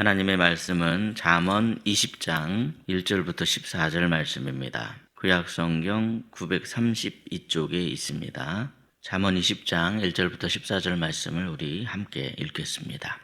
하나님의 말씀은 잠언 20장 1절부터 14절 말씀입니다. 구약성경 932쪽에 있습니다. 잠언 20장 1절부터 14절 말씀을 우리 함께 읽겠습니다.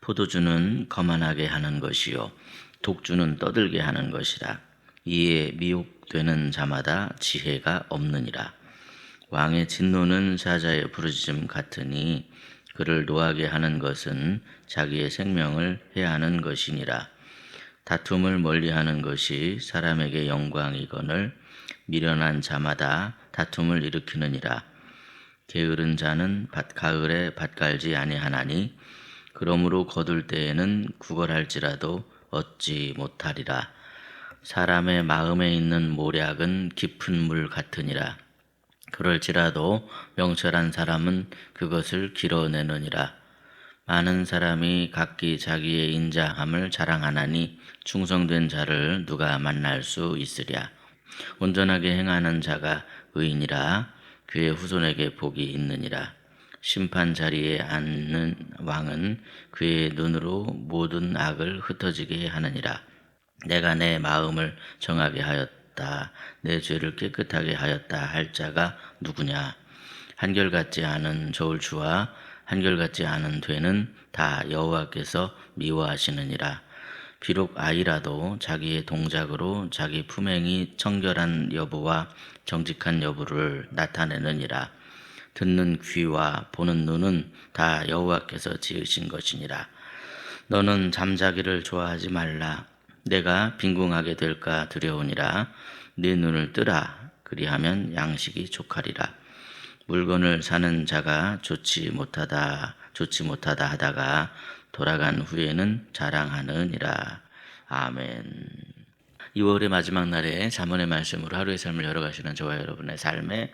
포도주는 거만하게 하는 것이요 독주는 떠들게 하는 것이라. 이에 미혹되는 자마다 지혜가 없느니라. 왕의 진노는 사자의 부르짖음 같으니 그를 노하게 하는 것은 자기의 생명을 해하는 것이니라. 다툼을 멀리하는 것이 사람에게 영광이거늘 미련한 자마다 다툼을 일으키느니라. 게으른 자는 가을에 밭 갈지 아니하나니 그러므로 거둘 때에는 구걸할지라도 얻지 못하리라. 사람의 마음에 있는 모략은 깊은 물 같으니라. 그럴지라도 명철한 사람은 그것을 길어내느니라. 많은 사람이 각기 자기의 인자함을 자랑하나니 충성된 자를 누가 만날 수 있으랴. 온전하게 행하는 자가 의인이라. 그의 후손에게 복이 있느니라. 심판 자리에 앉는 왕은 그의 눈으로 모든 악을 흩어지게 하느니라. 내가 내 마음을 정하게 하였다. 내 죄를 깨끗하게 하였다 할 자가 누구냐? 한결같지 않은 저울추와 한결같지 않은 되는 다 여호와께서 미워하시느니라. 비록 아이라도 자기의 동작으로 자기 품행이 청결한 여부와 정직한 여부를 나타내느니라. 듣는 귀와 보는 눈은 다 여호와께서 지으신 것이니라. 너는 잠자기를 좋아하지 말라. 내가 빈궁하게 될까 두려우니라. 네 눈을 뜨라. 그리하면 양식이 족하리라. 물건을 사는 자가 좋지 못하다 하다가 돌아간 후에는 자랑하느니라. 아멘. 2월의 마지막 날에 잠언의 말씀으로 하루의 삶을 열어가시는 저와 여러분의 삶에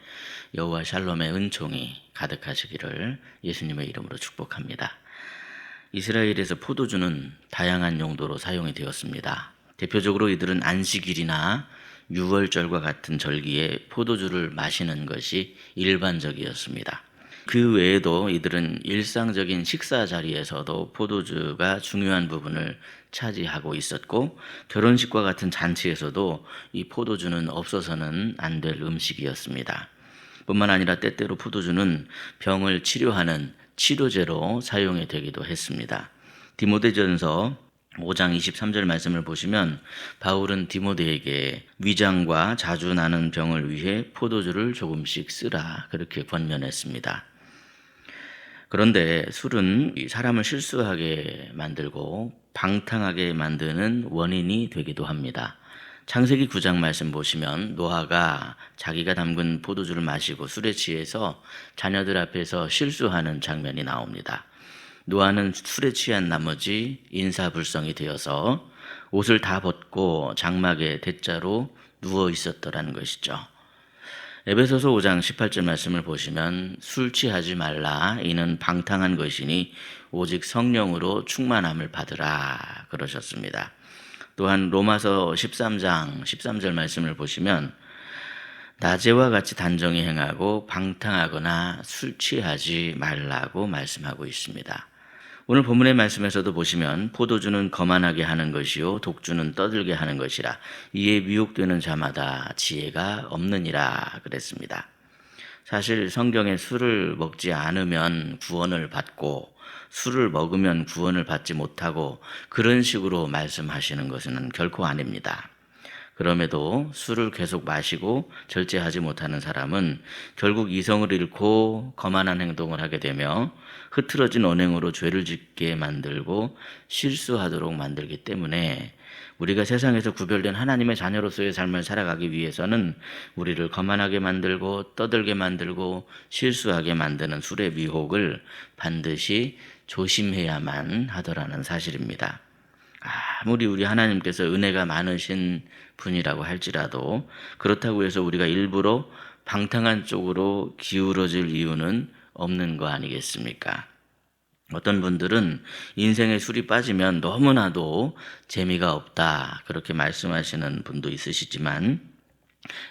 여호와 샬롬의 은총이 가득하시기를 예수님의 이름으로 축복합니다. 이스라엘에서 포도주는 다양한 용도로 사용이 되었습니다. 대표적으로 이들은 안식일이나 유월절과 같은 절기에 포도주를 마시는 것이 일반적이었습니다. 그 외에도 이들은 일상적인 식사 자리에서도 포도주가 중요한 부분을 차지하고 있었고, 결혼식과 같은 잔치에서도 이 포도주는 없어서는 안 될 음식이었습니다. 뿐만 아니라 때때로 포도주는 병을 치료하는 치료제로 사용이 되기도 했습니다. 디모데전서 5장 23절 말씀을 보시면 바울은 디모데에게 위장과 자주 나는 병을 위해 포도주를 조금씩 쓰라 그렇게 권면했습니다. 그런데 술은 사람을 실수하게 만들고 방탕하게 만드는 원인이 되기도 합니다. 창세기 9장 말씀 보시면 노아가 자기가 담근 포도주를 마시고 술에 취해서 자녀들 앞에서 실수하는 장면이 나옵니다. 노아는 술에 취한 나머지 인사불성이 되어서 옷을 다 벗고 장막에 대자로 누워 있었더라는 것이죠. 에베소서 5장 18절 말씀을 보시면 술 취하지 말라. 이는 방탕한 것이니 오직 성령으로 충만함을 받으라 그러셨습니다. 또한 로마서 13장 13절 말씀을 보시면 낮에와 같이 단정히 행하고 방탕하거나 술 취하지 말라고 말씀하고 있습니다. 오늘 본문의 말씀에서도 보시면 포도주는 거만하게 하는 것이요 독주는 떠들게 하는 것이라. 이에 미혹되는 자마다 지혜가 없느니라 그랬습니다. 사실 성경에 술을 먹지 않으면 구원을 받고 술을 먹으면 구원을 받지 못하고 그런 식으로 말씀하시는 것은 결코 아닙니다. 그럼에도 술을 계속 마시고 절제하지 못하는 사람은 결국 이성을 잃고 거만한 행동을 하게 되며 흐트러진 언행으로 죄를 짓게 만들고 실수하도록 만들기 때문에 우리가 세상에서 구별된 하나님의 자녀로서의 삶을 살아가기 위해서는 우리를 거만하게 만들고 떠들게 만들고 실수하게 만드는 술의 미혹을 반드시 조심해야만 하더라는 사실입니다. 아무리 우리 하나님께서 은혜가 많으신 분이라고 할지라도 그렇다고 해서 우리가 일부러 방탕한 쪽으로 기울어질 이유는 없는 거 아니겠습니까? 어떤 분들은 인생에 술이 빠지면 너무나도 재미가 없다 그렇게 말씀하시는 분도 있으시지만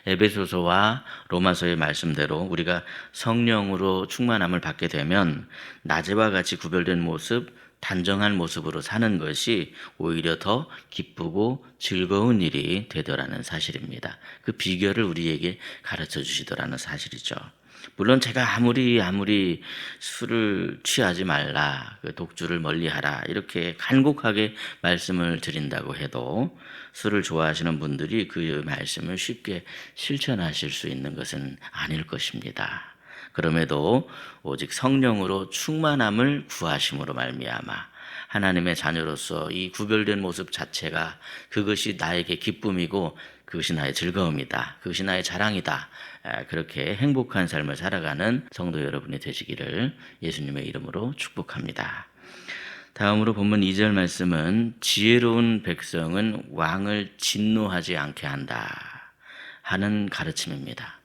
에베소서와 로마서의 말씀대로 우리가 성령으로 충만함을 받게 되면 낮에와 같이 구별된 모습, 단정한 모습으로 사는 것이 오히려 더 기쁘고 즐거운 일이 되더라는 사실입니다. 그 비결을 우리에게 가르쳐 주시더라는 사실이죠. 물론 제가 아무리 술을 취하지 말라, 그 독주를 멀리하라 이렇게 간곡하게 말씀을 드린다고 해도 술을 좋아하시는 분들이 그 말씀을 쉽게 실천하실 수 있는 것은 아닐 것입니다. 그럼에도 오직 성령으로 충만함을 구하심으로 말미암아 하나님의 자녀로서 이 구별된 모습 자체가 그것이 나에게 기쁨이고 그것이 나의 즐거움이다. 그것이 나의 자랑이다. 그렇게 행복한 삶을 살아가는 성도 여러분이 되시기를 예수님의 이름으로 축복합니다. 다음으로 본문 2절 말씀은 지혜로운 백성은 왕을 진노하지 않게 한다 하는 가르침입니다.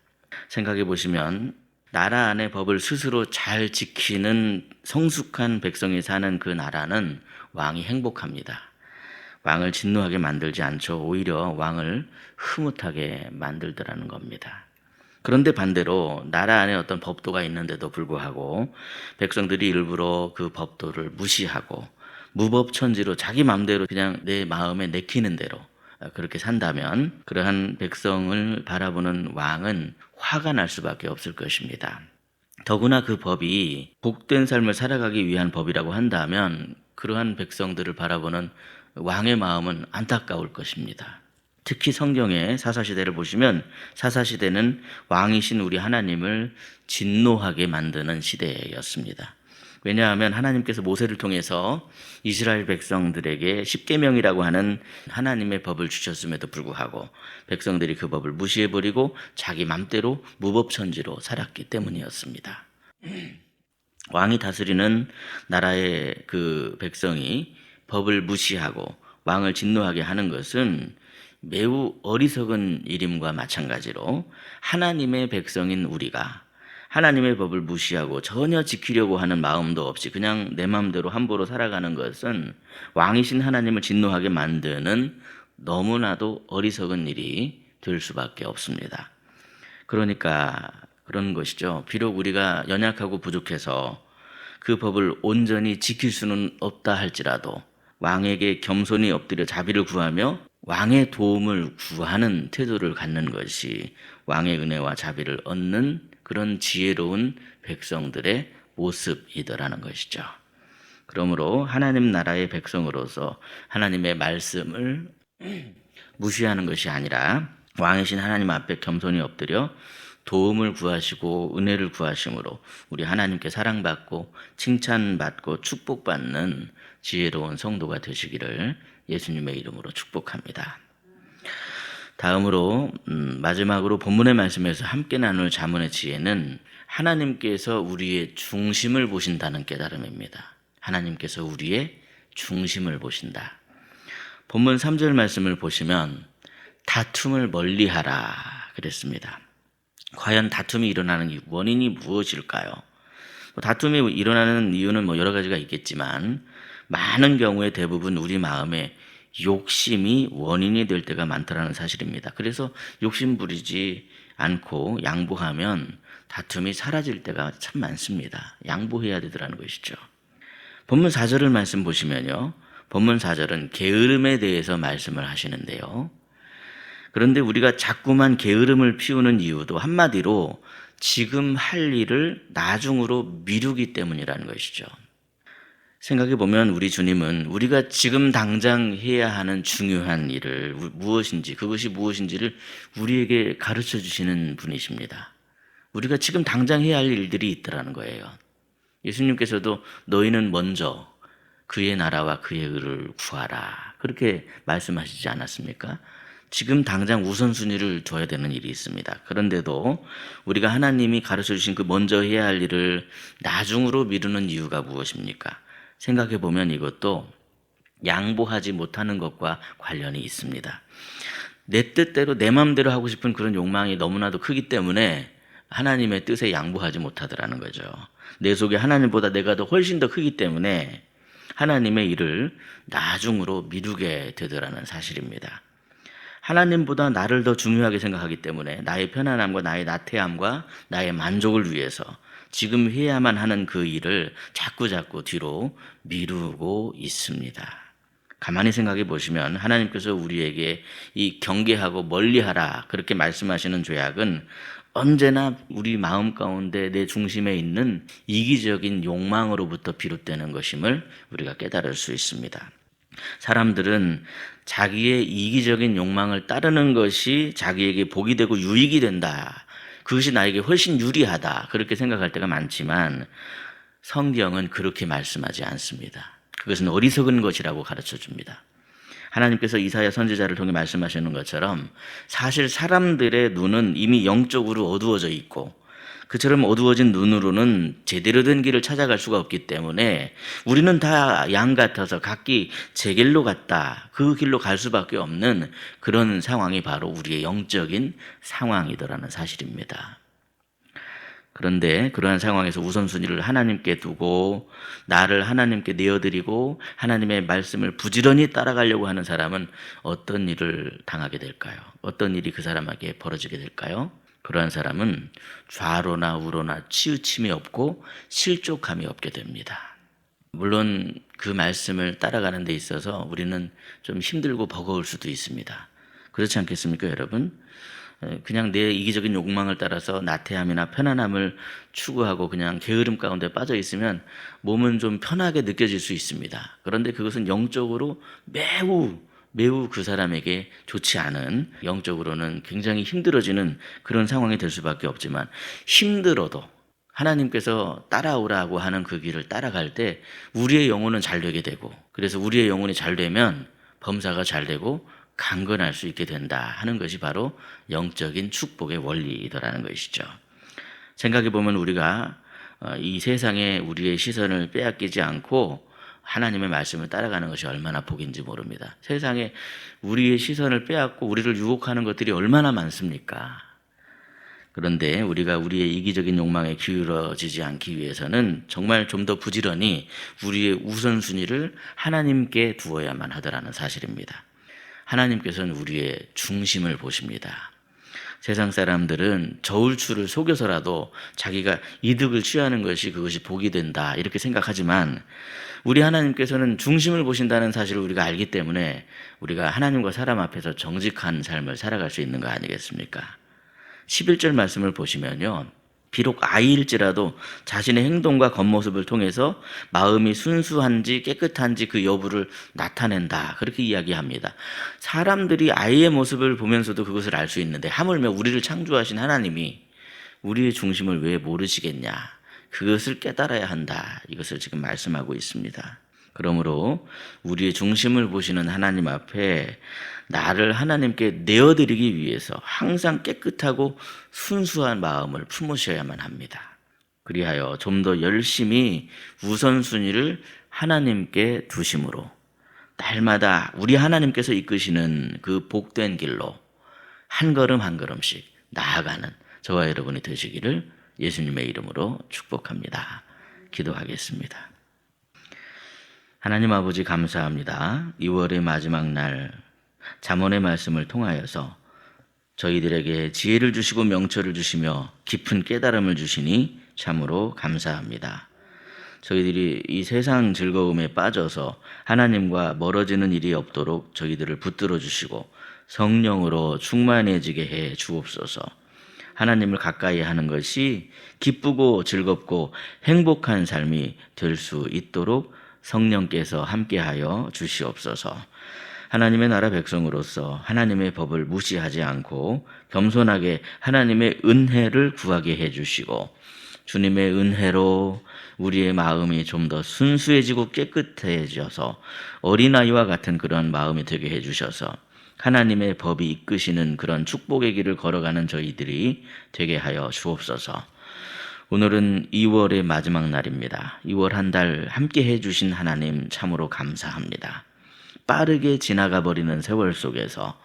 생각해 보시면 나라 안의 법을 스스로 잘 지키는 성숙한 백성이 사는 그 나라는 왕이 행복합니다. 왕을 진노하게 만들지 않죠. 오히려 왕을 흐뭇하게 만들더라는 겁니다. 그런데 반대로 나라 안에 어떤 법도가 있는데도 불구하고 백성들이 일부러 그 법도를 무시하고 무법천지로 자기 마음대로 그냥 내 마음에 내키는 대로 그렇게 산다면 그러한 백성을 바라보는 왕은 화가 날 수밖에 없을 것입니다. 더구나 그 법이 복된 삶을 살아가기 위한 법이라고 한다면 그러한 백성들을 바라보는 왕의 마음은 안타까울 것입니다. 특히 성경의 사사시대를 보시면 사사시대는 왕이신 우리 하나님을 진노하게 만드는 시대였습니다. 왜냐하면 하나님께서 모세를 통해서 이스라엘 백성들에게 십계명이라고 하는 하나님의 법을 주셨음에도 불구하고 백성들이 그 법을 무시해버리고 자기 맘대로 무법천지로 살았기 때문이었습니다. 왕이 다스리는 나라의 그 백성이 법을 무시하고 왕을 진노하게 하는 것은 매우 어리석은 일임과 마찬가지로 하나님의 백성인 우리가 하나님의 법을 무시하고 전혀 지키려고 하는 마음도 없이 그냥 내 마음대로 함부로 살아가는 것은 왕이신 하나님을 진노하게 만드는 너무나도 어리석은 일이 될 수밖에 없습니다. 그러니까 그런 것이죠. 비록 우리가 연약하고 부족해서 그 법을 온전히 지킬 수는 없다 할지라도 왕에게 겸손히 엎드려 자비를 구하며 왕의 도움을 구하는 태도를 갖는 것이 왕의 은혜와 자비를 얻는 그런 지혜로운 백성들의 모습이더라는 것이죠. 그러므로 하나님 나라의 백성으로서 하나님의 말씀을 무시하는 것이 아니라 왕이신 하나님 앞에 겸손히 엎드려 도움을 구하시고 은혜를 구하심으로 우리 하나님께 사랑받고 칭찬받고 축복받는 지혜로운 성도가 되시기를 예수님의 이름으로 축복합니다. 다음으로 마지막으로 본문의 말씀에서 함께 나눌 자문의 지혜는 하나님께서 우리의 중심을 보신다는 깨달음입니다. 하나님께서 우리의 중심을 보신다. 본문 3절 말씀을 보시면 다툼을 멀리하라 그랬습니다. 과연 다툼이 일어나는 원인이 무엇일까요? 다툼이 일어나는 이유는 여러 가지가 있겠지만 많은 경우에 대부분 우리 마음에 욕심이 원인이 될 때가 많다는 사실입니다. 그래서 욕심 부리지 않고 양보하면 다툼이 사라질 때가 참 많습니다. 양보해야 되더라는 것이죠. 본문 4절을 말씀 보시면요. 본문 4절은 게으름에 대해서 말씀을 하시는데요. 그런데 우리가 자꾸만 게으름을 피우는 이유도 한마디로 지금 할 일을 나중으로 미루기 때문이라는 것이죠. 생각해 보면 우리 주님은 우리가 지금 당장 해야 하는 중요한 일을 무엇인지 그것이 무엇인지를 우리에게 가르쳐 주시는 분이십니다. 우리가 지금 당장 해야 할 일들이 있더라는 거예요. 예수님께서도 너희는 먼저 그의 나라와 그의 의를 구하라 그렇게 말씀하시지 않았습니까? 지금 당장 우선순위를 둬야 되는 일이 있습니다. 그런데도 우리가 하나님이 가르쳐 주신 그 먼저 해야 할 일을 나중으로 미루는 이유가 무엇입니까? 생각해 보면 이것도 양보하지 못하는 것과 관련이 있습니다. 내 뜻대로 내 마음대로 하고 싶은 그런 욕망이 너무나도 크기 때문에 하나님의 뜻에 양보하지 못하더라는 거죠. 내 속에 하나님보다 내가 더 훨씬 더 크기 때문에 하나님의 일을 나중으로 미루게 되더라는 사실입니다. 하나님보다 나를 더 중요하게 생각하기 때문에 나의 편안함과 나의 나태함과 나의 만족을 위해서 지금 해야만 하는 그 일을 자꾸자꾸 뒤로 미루고 있습니다. 가만히 생각해 보시면 하나님께서 우리에게 이 경계하고 멀리하라 그렇게 말씀하시는 죄악은 언제나 우리 마음 가운데 내 중심에 있는 이기적인 욕망으로부터 비롯되는 것임을 우리가 깨달을 수 있습니다. 사람들은 자기의 이기적인 욕망을 따르는 것이 자기에게 복이 되고 유익이 된다. 그것이 나에게 훨씬 유리하다. 그렇게 생각할 때가 많지만 성경은 그렇게 말씀하지 않습니다. 그것은 어리석은 것이라고 가르쳐 줍니다. 하나님께서 이사야 선지자를 통해 말씀하시는 것처럼 사실 사람들의 눈은 이미 영적으로 어두워져 있고 그처럼 어두워진 눈으로는 제대로 된 길을 찾아갈 수가 없기 때문에 우리는 다 양 같아서 각기 제 길로 갔다. 그 길로 갈 수밖에 없는 그런 상황이 바로 우리의 영적인 상황이더라는 사실입니다. 그런데 그러한 상황에서 우선순위를 하나님께 두고 나를 하나님께 내어드리고 하나님의 말씀을 부지런히 따라가려고 하는 사람은 어떤 일을 당하게 될까요? 어떤 일이 그 사람에게 벌어지게 될까요? 그러한 사람은 좌로나 우로나 치우침이 없고 실족함이 없게 됩니다. 물론 그 말씀을 따라가는 데 있어서 우리는 좀 힘들고 버거울 수도 있습니다. 그렇지 않겠습니까, 여러분? 그냥 내 이기적인 욕망을 따라서 나태함이나 편안함을 추구하고 그냥 게으름 가운데 빠져 있으면 몸은 좀 편하게 느껴질 수 있습니다. 그런데 그것은 영적으로 매우 그 사람에게 좋지 않은, 영적으로는 굉장히 힘들어지는 그런 상황이 될 수밖에 없지만, 힘들어도 하나님께서 따라오라고 하는 그 길을 따라갈 때 우리의 영혼은 잘 되게 되고, 그래서 우리의 영혼이 잘 되면 범사가 잘 되고 강건할 수 있게 된다 하는 것이 바로 영적인 축복의 원리이더라는 것이죠. 생각해 보면 우리가 이 세상에 우리의 시선을 빼앗기지 않고 하나님의 말씀을 따라가는 것이 얼마나 복인지 모릅니다. 세상에 우리의 시선을 빼앗고 우리를 유혹하는 것들이 얼마나 많습니까? 그런데 우리가 우리의 이기적인 욕망에 기울어지지 않기 위해서는 정말 좀 더 부지런히 우리의 우선순위를 하나님께 두어야만 하더라는 사실입니다. 하나님께서는 우리의 중심을 보십니다. 세상 사람들은 저울추를 속여서라도 자기가 이득을 취하는 것이 그것이 복이 된다 이렇게 생각하지만 우리 하나님께서는 중심을 보신다는 사실을 우리가 알기 때문에 우리가 하나님과 사람 앞에서 정직한 삶을 살아갈 수 있는 거 아니겠습니까? 11절 말씀을 보시면요, 비록 아이일지라도 자신의 행동과 겉모습을 통해서 마음이 순수한지 깨끗한지 그 여부를 나타낸다 그렇게 이야기합니다. 사람들이 아이의 모습을 보면서도 그것을 알 수 있는데 하물며 우리를 창조하신 하나님이 우리의 중심을 왜 모르시겠냐, 그것을 깨달아야 한다, 이것을 지금 말씀하고 있습니다. 그러므로 우리의 중심을 보시는 하나님 앞에 나를 하나님께 내어드리기 위해서 항상 깨끗하고 순수한 마음을 품으셔야만 합니다. 그리하여 좀 더 열심히 우선순위를 하나님께 두심으로 날마다 우리 하나님께서 이끄시는 그 복된 길로 한 걸음 한 걸음씩 나아가는 저와 여러분이 되시기를 예수님의 이름으로 축복합니다. 기도하겠습니다. 하나님 아버지 감사합니다. 2월의 마지막 날 잠언의 말씀을 통하여서 저희들에게 지혜를 주시고 명철을 주시며 깊은 깨달음을 주시니 참으로 감사합니다. 저희들이 이 세상 즐거움에 빠져서 하나님과 멀어지는 일이 없도록 저희들을 붙들어 주시고 성령으로 충만해지게 해 주옵소서. 하나님을 가까이 하는 것이 기쁘고 즐겁고 행복한 삶이 될 수 있도록 성령께서 함께하여 주시옵소서. 하나님의 나라 백성으로서 하나님의 법을 무시하지 않고 겸손하게 하나님의 은혜를 구하게 해주시고 주님의 은혜로 우리의 마음이 좀 더 순수해지고 깨끗해져서 어린아이와 같은 그런 마음이 되게 해주셔서 하나님의 법이 이끄시는 그런 축복의 길을 걸어가는 저희들이 되게 하여 주옵소서. 오늘은 2월의 마지막 날입니다. 2월 한 달 함께 해주신 하나님 참으로 감사합니다. 빠르게 지나가 버리는 세월 속에서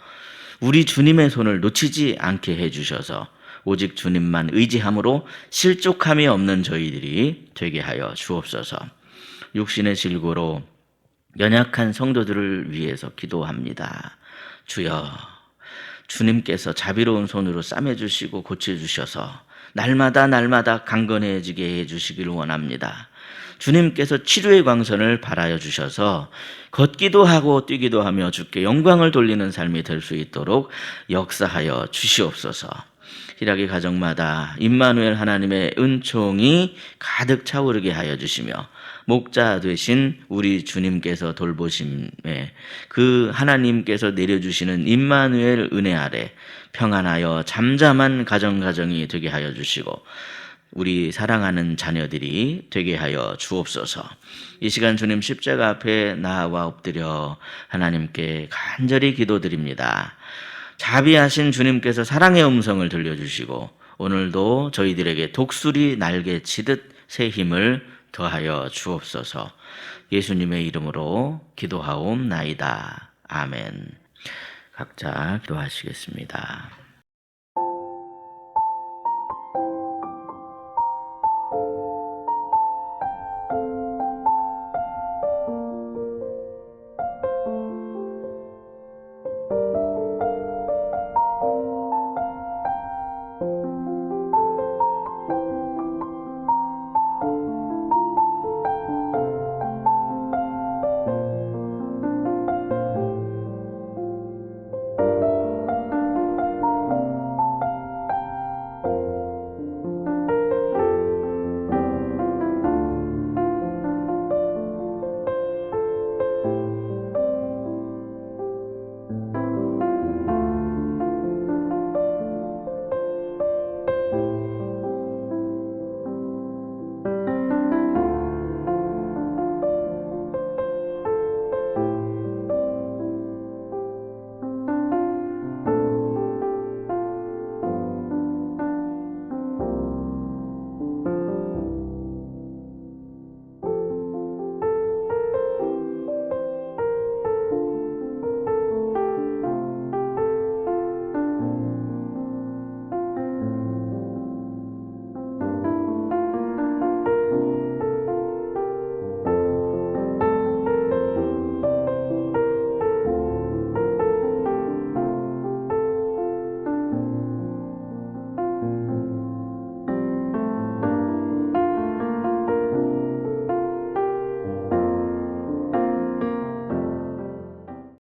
우리 주님의 손을 놓치지 않게 해주셔서 오직 주님만 의지함으로 실족함이 없는 저희들이 되게 하여 주옵소서. 육신의 질고로 연약한 성도들을 위해서 기도합니다. 주여, 주님께서 자비로운 손으로 싸매주시고 고쳐주셔서 날마다 강건해지게 해주시길 원합니다. 주님께서 치료의 광선을 발하여 주셔서 걷기도 하고 뛰기도 하며 주께 영광을 돌리는 삶이 될 수 있도록 역사하여 주시옵소서. 희락의 가정마다 임마누엘 하나님의 은총이 가득 차오르게 하여 주시며 목자 되신 우리 주님께서 돌보심에 그 하나님께서 내려주시는 임마누엘 은혜 아래 평안하여 잠잠한 가정이 되게 하여 주시고 우리 사랑하는 자녀들이 되게 하여 주옵소서. 이 시간 주님 십자가 앞에 나와 엎드려 하나님께 간절히 기도드립니다. 자비하신 주님께서 사랑의 음성을 들려주시고 오늘도 저희들에게 독수리 날개 치듯 새 힘을 더하여 주옵소서. 예수님의 이름으로 기도하옵나이다. 아멘. 각자 기도하시겠습니다.